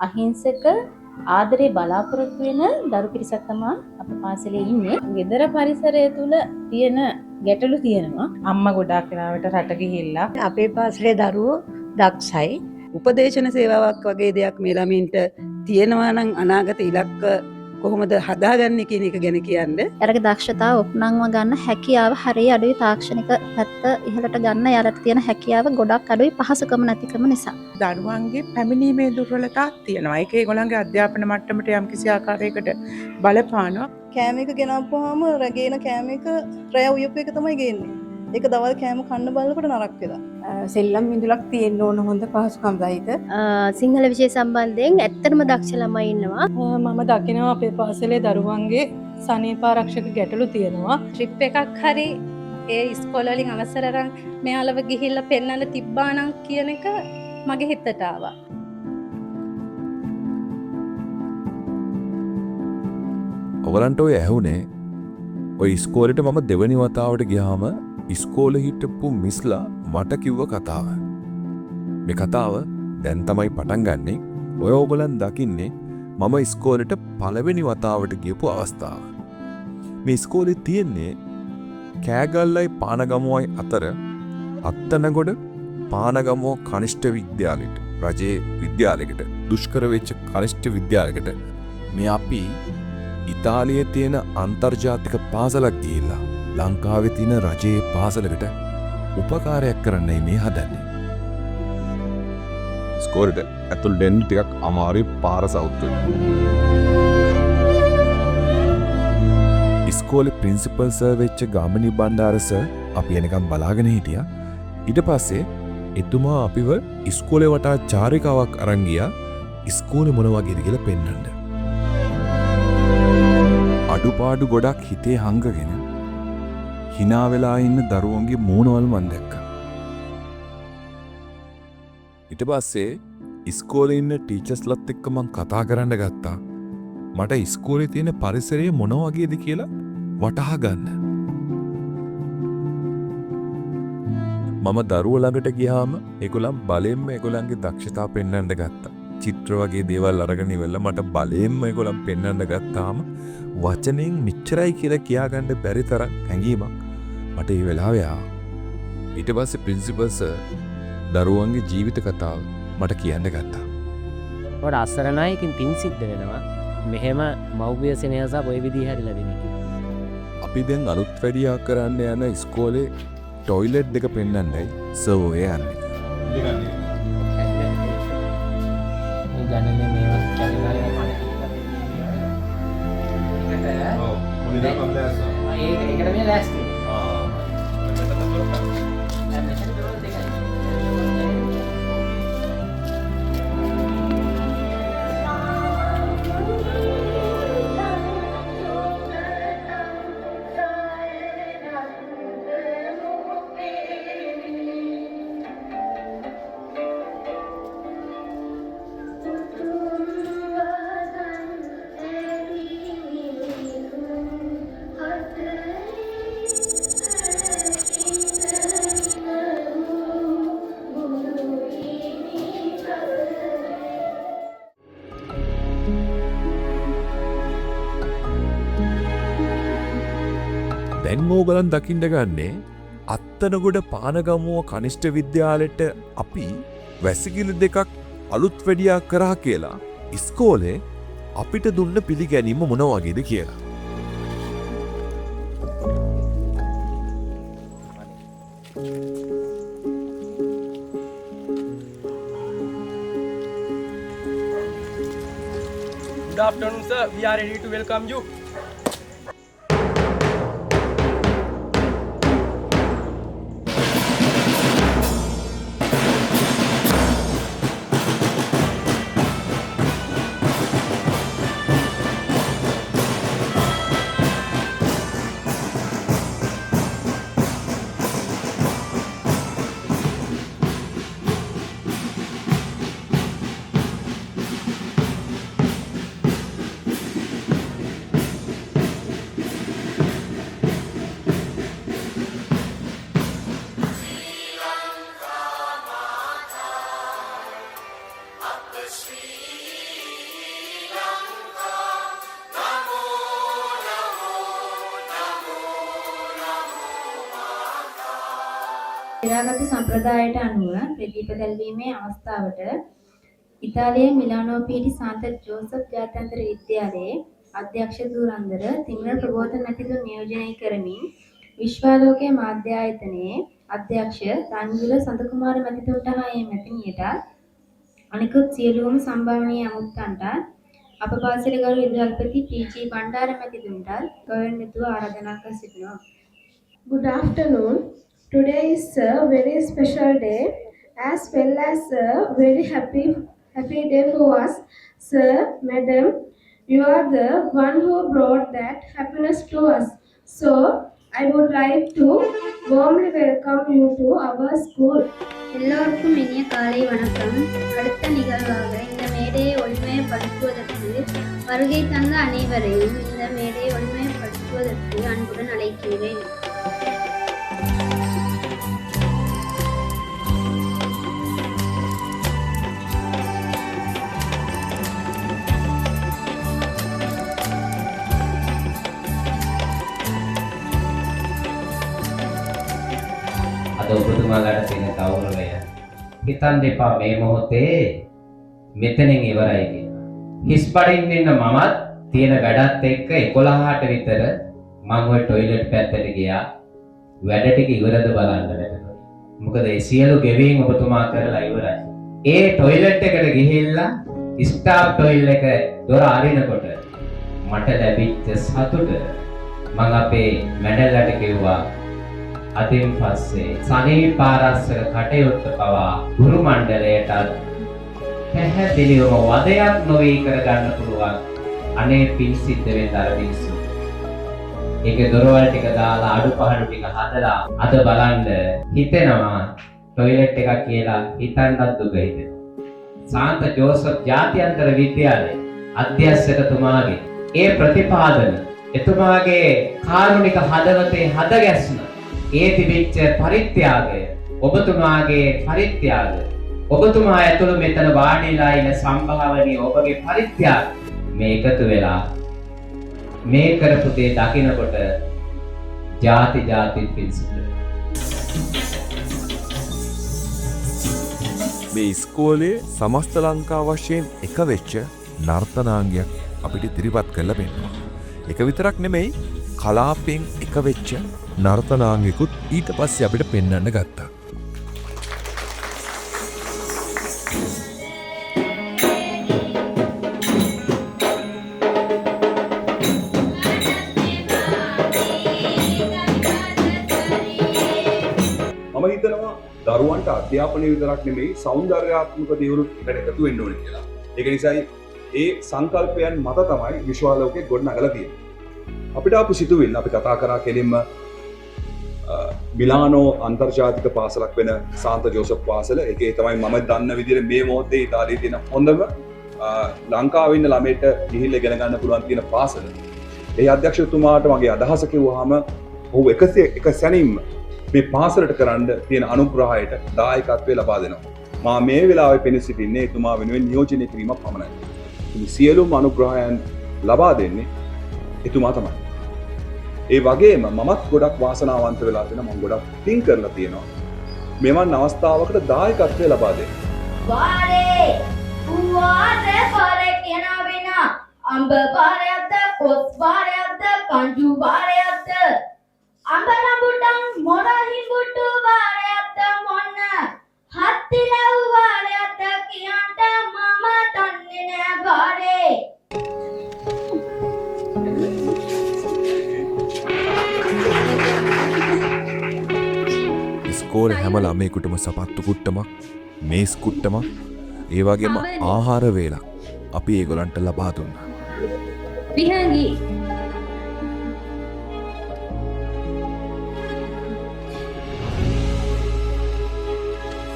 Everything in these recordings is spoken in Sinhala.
අහිංසක ආදරේ බලාපොරොත්තු වෙන දරු පිරිසක් තමයි අපේ පාසලේ ඉන්නේ. ගෙදර පරිසරය තුල තියෙන ගැටලු තියෙනවා. අම්මා ගොඩාක් වෙලාවට රට ගිහිල්ලා අපේ පාසලේ දරුවෝ දක්ෂයි. උපදේශන සේවාවක් වගේ දෙයක් මේ ළමින්ට තියෙනවා නම් අනාගත ඉලක්ක කොහොමද හදාගන්නේ කියන එක ගැන කියන්නේ. යාලගේ දක්ෂතාව ඔප්නංව ගන්න හැකියාව හරිය අඩුයි. තාක්ෂණික පැත්ත ඉහළට ගන්න යාලට තියෙන හැකියාව ගොඩක් අඩුයි පහසුකම නැතිකම නිසා. දරුවන්ගේ පැමිණීමේ දුර්වලතාවක් තියෙනවා. ඒක ඒගොල්ලන්ගේ අධ්‍යාපන මට්ටමට යම්කිසි ආකාරයකට බලපානවා. කෑම එක ගෙනාපුවාම රැගෙන කෑම එක රැය උයපු එක තමයි ගේන්නේ. ඒක දවල් කෑම කන්න බලනකොට නරක වෙලා. සෙල්ලම් මිදුලක් තියෙන්න ඕන හොඳ පහසුකම් සහිත. සිංහල විෂය සම්බන්ධයෙන් ඇත්තටම දක්ෂ ළමයි ඉන්නවා. මම දකිනවා අපේ පාසලේ දරුවන්ගේ සනීපාරක්ෂක ගැටලු තියෙනවා. ට්‍රිප් එකක් හරි ඒ ඉස්කෝල වලින් අවසර අරන් මෙයාලව ගිහිල්ලා පෙන්නන්න තිබ්බානම් කියන එක මගේ හිතට ආවා. ඔයගලන්ට ඔය ඇහුනේ ඔය ඉස්කෝලේට මම දෙවනි වතාවට ගියාම ඉස්කෝලේ හිටපු මිස්ලා මට කිව්ව කතාව. මේ කතාව දැන් තමයි පටන් ගන්නෙ. ඔය ඔයගලන් දකින්නේ මම ඉස්කෝලේට පළවෙනි වතාවට ගියපු අවස්ථාව. මේ ඉස්කෝලේ තියෙන්නේ කෑගල්ලයි පානගමුවයි අතර අත්තනගොඩ පානගමුව කනිෂ්ඨ විද්‍යාලයට, රජයේ විද්‍යාලයකට, දුෂ්කර වෙච්ච කනිෂ්ඨ විද්‍යාලයකට මේ අපි ඉතාලියේ තියෙන අන්තර්ජාතික පාසලක් ගිහිල්ලා ලංකාවේ තියෙන රජයේ පාසලකට උපකාරයක් කරන්නයි මේ හදන්නේ. ස්කෝලට ඇතුල් දෙන්න ටිකක් අමාරුයි පාර සවුත්තුයි. ඉස්කෝලේ ප්‍රින්සිපල් සර් වෙච්ච ගාමිණී බණ්ඩාර සර් අපි එනකම් බලාගෙන හිටියා. ඊට පස්සේ එතුමා අපිව ඉස්කෝලේ වටා චාරිකාවක් අරන් ගියා ඉස්කෝලේ මොන වගේද කියලා පෙන්වන්න. අඩුපාඩු ගොඩක් හිතේ හංගගෙන හිනා වෙලා ඉන්න දරුවන්ගේ මූණවල් මන් දැක්කා. ඊට පස්සේ ඉස්කෝලේ ඉන්න ටීචර්ස්ලත් එක්ක මං කතා කරන්න ගත්තා. මට ඉස්කෝලේ තියෙන පරිසරය මොන වගේද කියලා වටහා ගන්න. මම දරුවෝ ළඟට ගියාම ඒගොල්ලන් බලෙන්ම ඒගොල්ලන්ගේ දක්ෂතා පෙන්වන්න ගත්තා. චිත්‍ර වගේ දේවල් අරගෙන ඉවරලා මට බලෙන්ම ඒගොල්ලන් පෙන්වන්න ගත්තාම වචනෙන් මෙච්චරයි කියලා කියාගන්න බැරි තරම් හැඟීමක් මට ඒ වෙලාවේ ආවා. ඊට පස්සේ ප්‍රින්සිපල් සර් දරුවන්ගේ ජීවිත කතාව මට කියන්න ගත්තා. ඔයාට අසරණයි ඉතින් පින් සිද්ධ වෙනවා. මෙහෙම මව්බිය සෙනෙහසක් ඔය විදිහ හරි ලැබෙන එක. අපි දැන් අලුත් වැඩියා කරන්න යන ඉස්කෝලේ ටොයිලට් දෙක පෙන්වන්නයි සර් ඔය යන්නේ. ජනනේ මේවා කැලේ පාන ඒකට මේ ලෑස්ති. දැන් ඕගලන් දකින්න ගන්නේ අත්තනගොඩ පානගමුව කනිෂ්ඨ විද්‍යාලයට අපි වැසිකිලි දෙකක් අලුත් වැඩියා කරා කියලා ඉස්කෝලේ අපිට දුන්න පිළිගැනීම මොන වගේද කියලා. Good afternoon, sir. We are ready to welcome you. සොයාගත් සම්ප්‍රදායට අනුව ප්‍රදීප දැල්වීමේ අවස්ථාවට ඉතාලියේ මිලානෝ පිහිටි සාන්ත ජෝසප් ජාත්‍යන්තර විද්‍යාලයේ අධ්‍යක්ෂ ධුරන්දර තිමිර ප්‍රබෝධන මැතිතුන් නියෝජනය කරමින් විශ්වාලෝකයේ මාධ්‍ය ආයතනයේ අධ්‍යක්ෂ රන්ජුල සඳකුමාර මැතිතුන්ට හා ඒ මැතිණියට අනිකුත් සියලුම සම්භාවනීය අමුත්තන්ට අප පාසලේ ගරු විදුහල්පති පී.ජී. බණ්ඩාර මැතිතුන්ට ගෞරවයෙන් යුතුව ආරාධනා කර සිටිනවා. Good afternoon. Today is a very special day as well as a very happy day for us. Sir, Madam, you are the one who brought that happiness to us. So, I would like to warmly welcome you to our school. எல்லோருக்கும் இனிய காலை வணக்கம். அடுத்த நிகழ்வாக இந்த மேடையை ஒளிமயப்படுத்துவதற்கு வருகை தந்த அனைவரையும் இந்த மேடையை ஒளிமயப்படுத்துவதற்கு அன்புடன் அழைக்கிறேன். අද ඔබතුමාලාට තියෙන ගෞරවය හිතන්න එපා මේ මොහොතේ මෙතනින් ඉවරයි කියලා. හිස් පඩින් ඉන්න මමත් තියෙන වැඩත් එක්ක 11ට විතර මම ওই টয়ලට් පැත්තට ගියා. වැඩ ටික ඉවරද බලන්න වැටුණා. මොකද ඒ සියලු ගෙවීම් ඔබතුමා කරලා ඉවරයි. ඒ টয়ලට් එකට ගිහිල්ලා ස්ටාෆ් টয়ලට් එක දොර අරිනකොට මට ලැබිච්ච සතුට මම අපේ මැඩල්ලට කිව්වා අදින් පස්සේ සනීප ආරක්ෂක කටයුත්ත පවා ගුරු මණ්ඩලයට පැහැදිලිවම වදයක් නොවේ කරගන්න පුළුවන්. අනේ පින් සිද්ධ වෙන්න අර මිනිස්සු. ඒකේ දොරවල් ටික දාලා අඩුපහඩු ටික හදලා අද බලන්න හිතෙනවා টয়ලට් එකක් කියලා හිතන්නත් දුක හිතෙනවා. සාන්ත ජෝසප් ජාත්‍යන්තර විද්‍යාලයේ අධ්‍යක්ෂකතුමාගේ ඒ ප්‍රතිපාදන එතුමාගේ කාරුණික හදවතේ හදගැස්ම ඒ තිබිච්ච පරිත්‍යාගය ඔබතුමාගේ පරිත්‍යාගය ඔබතුමා ඇතුළු මෙතන වාඩිලා ඉන්න සම්භාවනීය ඔබගේ පරිත්‍යාගය මේ එකතු වෙලා මේ කරපු දේ දකිනකොට ಜಾති පිංසිත මේ ඉස්කෝලේ සමස්ත ලංකා වශයෙන් එක වෙච්ච නර්තනාංගයක් අපිට ඉදිරිපත් කරලා පෙන්නනවා. එක විතරක් නෙමෙයි කලාපෙන් එක වෙච්ච නර්තනාංගිකුත් ඊට පස්සේ අපිට පෙන්වන්න ගත්තා. මම හිතනවා දරුවන්ට අධ්‍යාපනය විතරක් නෙමෙයි සෞන්දර්යාත්මක දේවලුත් එකට එකතු වෙන්න ඕනේ කියලා. ඒක නිසායි ඒ සංකල්පයන් මත තමයි විශ්වාලෝකයේ ගොඩනගලා තියෙන්නේ. අපිට ආපු සිතුවිල්ල අපි කතා කරා කෙලින්ම මිලානෝ අන්තර්ජාතික පාසලක් වෙන සාන්ත ජෝසප් පාසල. ඒකේ තමයි මම දන්න විදිහට මේ මොහොතේ ඉතාලියේ තියෙන හොඳම ලංකාවේ ඉන්න ළමයිට ගිහිල්ලා ඉගෙන ගන්න පුළුවන් තියෙන පාසල. ඒ අධ්‍යක්ෂතුමාට මගේ අදහස කිව්වහම ඔහු එක සැනින්ම මේ පාසලට කරන්න තියෙන අනුග්‍රහයට දායකත්වය ලබා දෙනවා. මා මේ වෙලාවේ පෙනී සිටින්නේ එතුමා වෙනුවෙන් නියෝජනය කිරීමක් පමණයි. මේ සියලුම අනුග්‍රහයන් ලබා දෙන්නේ එතුමා තමයි. ඒ වගේම මමත් ගොඩක් වාසනාවන්ත වෙලා තියෙනවා. මම ගොඩක් පින් කරලා තියෙනවා. මෙවන් අවස්ථාවකට දායකත්වය ලබා දෙන්න. වාරේ වාරේ පාරේ කියනවා වෙන අම්බ පාරයක්ද කොස් පාරයක්ද කංජු පාරයක්ද අම්බ නඹුටන් මොන හිඹුටු පාරයක්ද මොන්න හත්තිලව් පාරයක්ද කියන්ට මම දන්නේ නෑ පාරේ. ඉස්කෝලේ හැම ළමයෙකුටම සපත්තු කුට්ටමක්, මේස් කුට්ටමක්, ඒ වගේම ආහාර වේලක් අපි ඒගොල්ලන්ට ලබා දුන්නා. විහංගි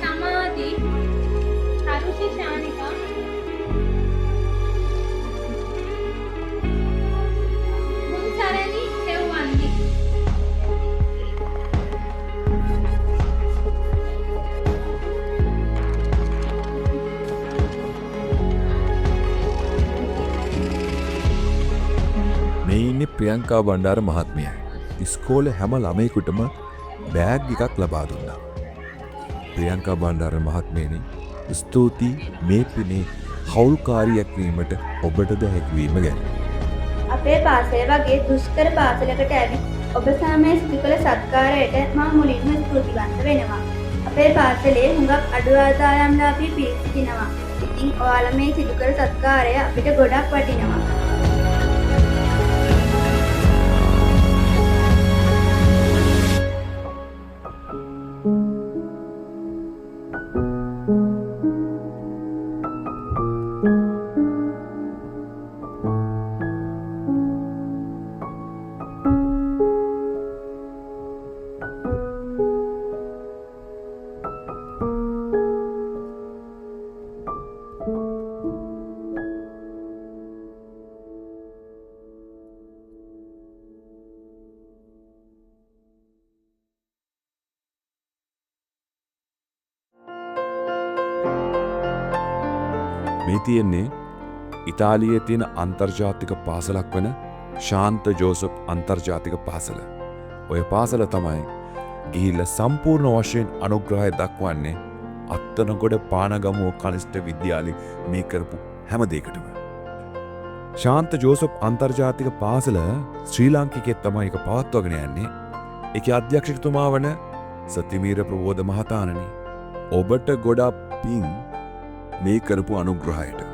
සමාධි හරුෂි ශානිකා මුන්සරණි සෙව්වන්දි මේ ඉන්නේ ප්‍රියංකා බණ්ඩාර මහත්මියයි. ඉස්කෝලේ හැම ළමයෙකුටම බෑග් එකක් ලබා දුන්නා. ප්‍රියංකා බණ්ඩාර මහත්මයනි ස්තුතියි මේ පිනේ හවුල්කාරියක් වීමට ඔබටද හැකිවීම ගැන. අපේ පාසල වගේ දුෂ්කර පාසලකට ඇවිත් ඔබ සාමයේ සිදු කළ සත්කාරයට මම මුලින්ම ස්තුතිවන්ත වෙනවා. අපේ පාසලේ හුඟක් අඩු ආදායම්ලාභී පිරිස් සිටිනවා. ඉතින් ඔයාලා මේ සිදු කළ සත්කාරය අපිට ගොඩක් වටිනවා. මේ තියෙන්නේ ඉතාලියේ තියෙන අන්තර්ජාතික පාසලක් වන ශාන්ත ජෝසප් අන්තර්ජාතික පාසල. ඔය පාසල තමයි ගිහිල්ල සම්පූර්ණ වශයෙන් අනුග්‍රහය දක්වන්නේ අත්තනගොඩ පානගමුව කනිෂ්ඨ විද්‍යාලේ මේ කරපු හැම දෙයකටම. ශාන්ත ජෝසප් අන්තර්ජාතික පාසල ශ්‍රී ලාංකිකයෙක් තමයි එක පවත්වගෙන යන්නේ. ඒකේ අධ්‍යක්ෂකතුමා වන සතිමීර ප්‍රබෝධ මහතාණනි. ඔබට ගොඩක් පිං මේ කරපු අනුග්‍රහයට.